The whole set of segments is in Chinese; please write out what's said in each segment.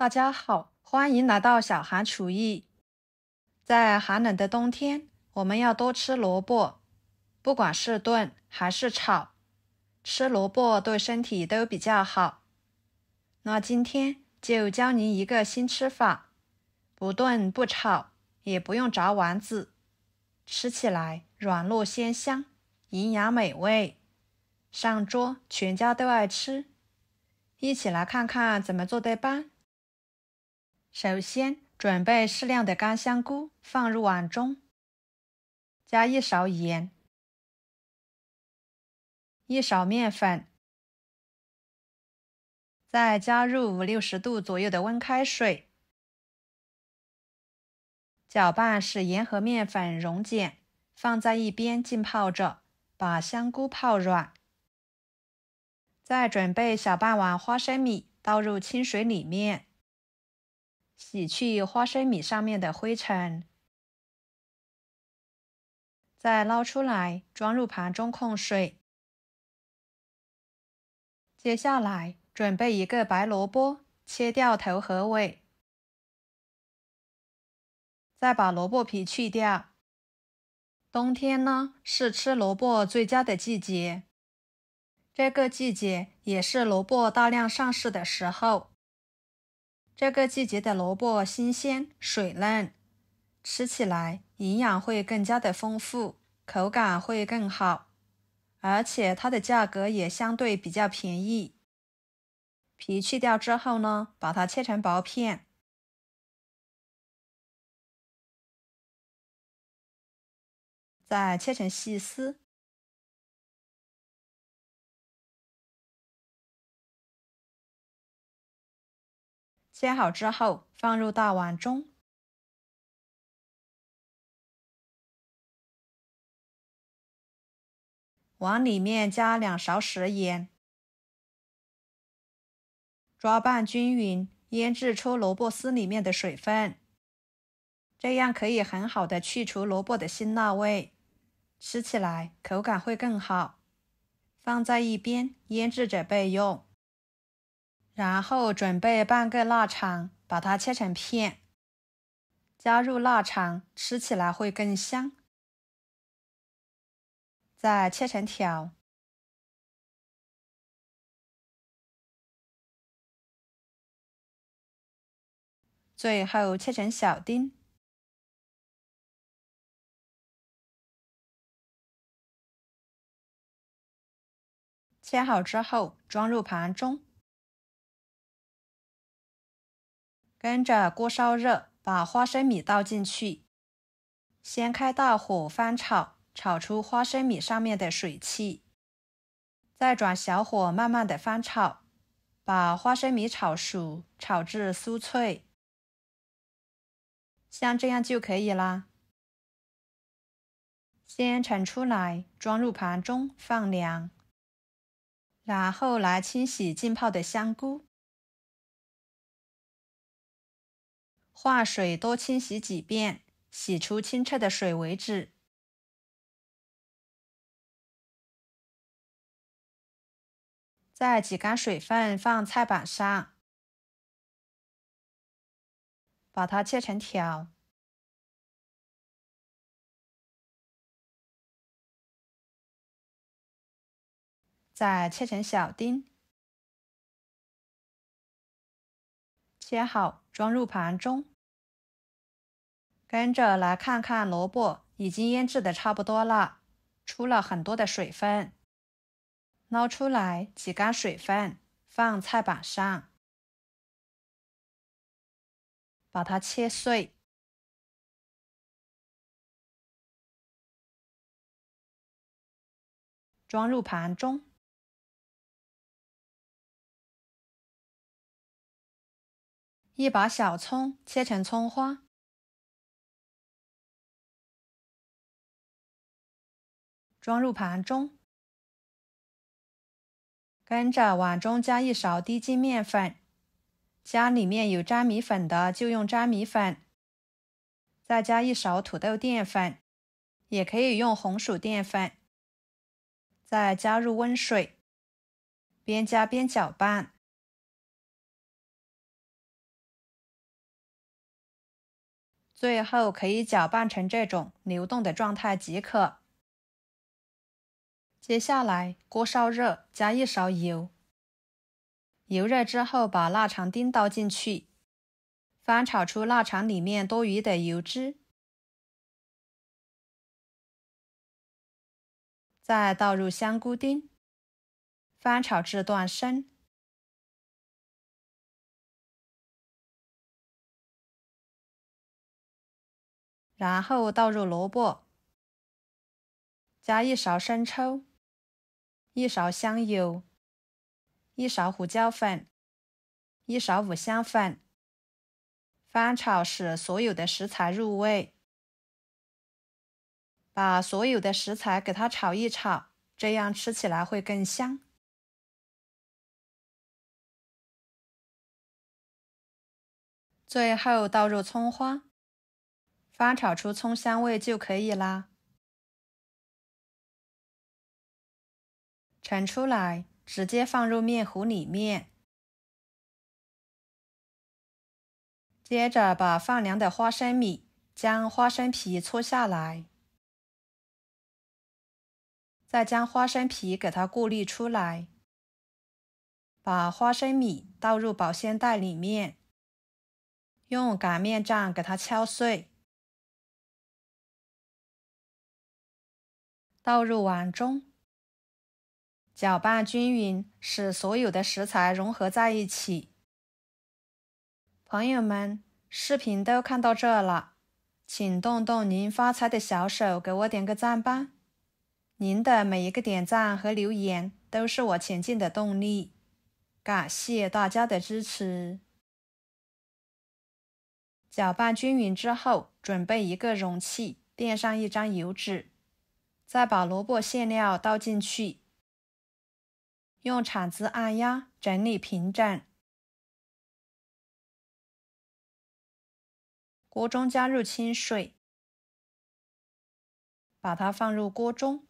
大家好，欢迎来到小韩厨艺。在寒冷的冬天，我们要多吃萝卜，不管是炖还是炒，吃萝卜对身体都比较好。那今天就教您一个新吃法，不炖不炒，也不用炸丸子，吃起来软糯鲜香，营养美味，上桌全家都爱吃。一起来看看怎么做的吧。首先，准备适量的干香菇，放入碗中，加1勺盐、1勺面粉，再加入50-60度左右的温开水，搅拌使盐和面粉溶解，放在一边浸泡着，把香菇泡软。再准备小半碗花生米，倒入清水里面，洗去花生米上面的灰尘，再捞出来，装入盘中控水。接下来准备一个白萝卜，切掉头和尾，再把萝卜皮去掉。冬天呢，是吃萝卜最佳的季节，这个季节也是萝卜大量上市的时候。这个季节的萝卜新鲜水嫩，吃起来营养会更加的丰富，口感会更好，而且它的价格也相对比较便宜。皮去掉之后呢，把它切成薄片，再切成细丝。切好之后放入大碗中，碗里面加2勺食盐，抓拌均匀，腌制出萝卜丝里面的水分，这样可以很好的去除萝卜的辛辣味，吃起来口感会更好。放在一边腌制着备用。然后准备半个腊肠，把它切成片，加入腊肠，吃起来会更香。再切成条，最后切成小丁。切好之后装入盘中，跟着锅烧热，把花生米倒进去，先开大火翻炒，炒出花生米上面的水汽，再转小火慢慢的翻炒，把花生米炒熟，炒至酥脆，像这样就可以啦。先盛出来，装入盘中放凉，然后来清洗浸泡的香菇，换水多清洗几遍，洗出清澈的水为止。再挤干水分放菜板上，把它切成条，再切成小丁，切好装入盘中。跟着来看看萝卜已经腌制的差不多了，出了很多的水分，捞出来挤干水分，放菜板上，把它切碎，装入盘中。一把小葱切成葱花，装入盘中。跟着碗中加1勺低筋面粉，家里面有粘米粉的就用粘米粉，再加1勺土豆淀粉，也可以用红薯淀粉，再加入温水，边加边搅拌。最后可以搅拌成这种流动的状态即可。接下来锅烧热，加1勺油。油热之后，把腊肠丁倒进去，翻炒出腊肠里面多余的油脂，再倒入香菇丁，翻炒至断生。然后倒入萝卜，加1勺生抽，1勺香油，1勺胡椒粉，1勺五香粉，翻炒使所有的食材入味。把所有的食材给它炒一炒，这样吃起来会更香。最后倒入葱花，翻炒出葱香味就可以啦。盛出来，直接放入面糊里面。接着把放凉的花生米，将花生皮搓下来，再将花生皮给它过滤出来。把花生米倒入保鲜袋里面，用擀面杖给它敲碎，倒入碗中，搅拌均匀，使所有的食材融合在一起。朋友们，视频都看到这了，请动动您发财的小手，给我点个赞吧。您的每一个点赞和留言都是我前进的动力，感谢大家的支持。搅拌均匀之后，准备一个容器，垫上1张油纸，再把萝卜馅料倒进去，用铲子按压，整理平整。锅中加入清水，把它放入锅中，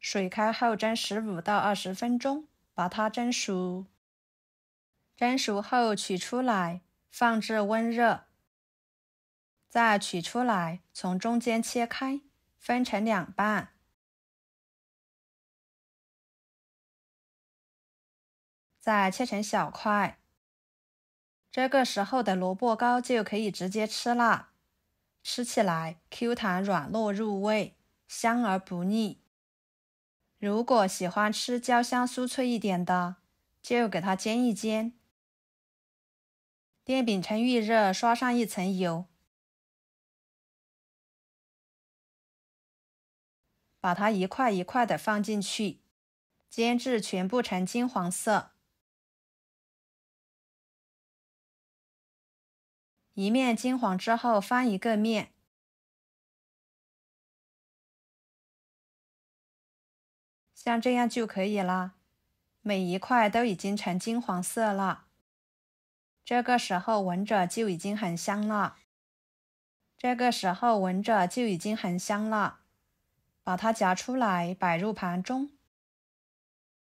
水开后蒸15到20分钟，把它蒸熟。蒸熟后取出来，放置温热，再取出来，从中间切开，分成2半，再切成小块。这个时候的萝卜糕就可以直接吃啦，吃起来 Q 弹软糯入味，香而不腻。如果喜欢吃焦香酥脆一点的，就给它煎一煎。电饼铛预热，刷上1层油，把它一块一块的放进去，煎至全部呈金黄色。一面金黄之后，翻一个面，像这样就可以啦。每一块都已经呈金黄色了，这个时候闻着就已经很香了。把它夹出来，摆入盘中。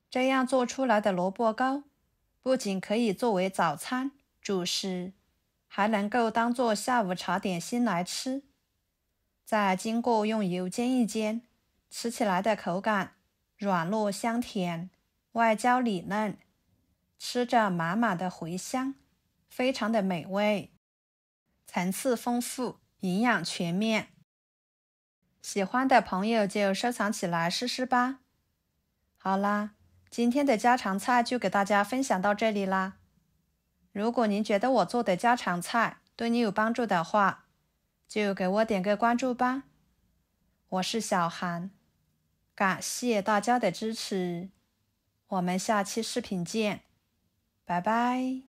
这样做出来的萝卜糕，不仅可以作为早餐、主食，还能够当做下午茶点心来吃。再经过用油煎一煎，吃起来的口感软糯香甜，外焦里嫩，吃着满满的回香，非常的美味，层次丰富，营养全面。喜欢的朋友就收藏起来试试吧。好啦，今天的家常菜就给大家分享到这里啦。如果您觉得我做的家常菜对你有帮助的话，就给我点个关注吧。我是小韩，感谢大家的支持，我们下期视频见，拜拜。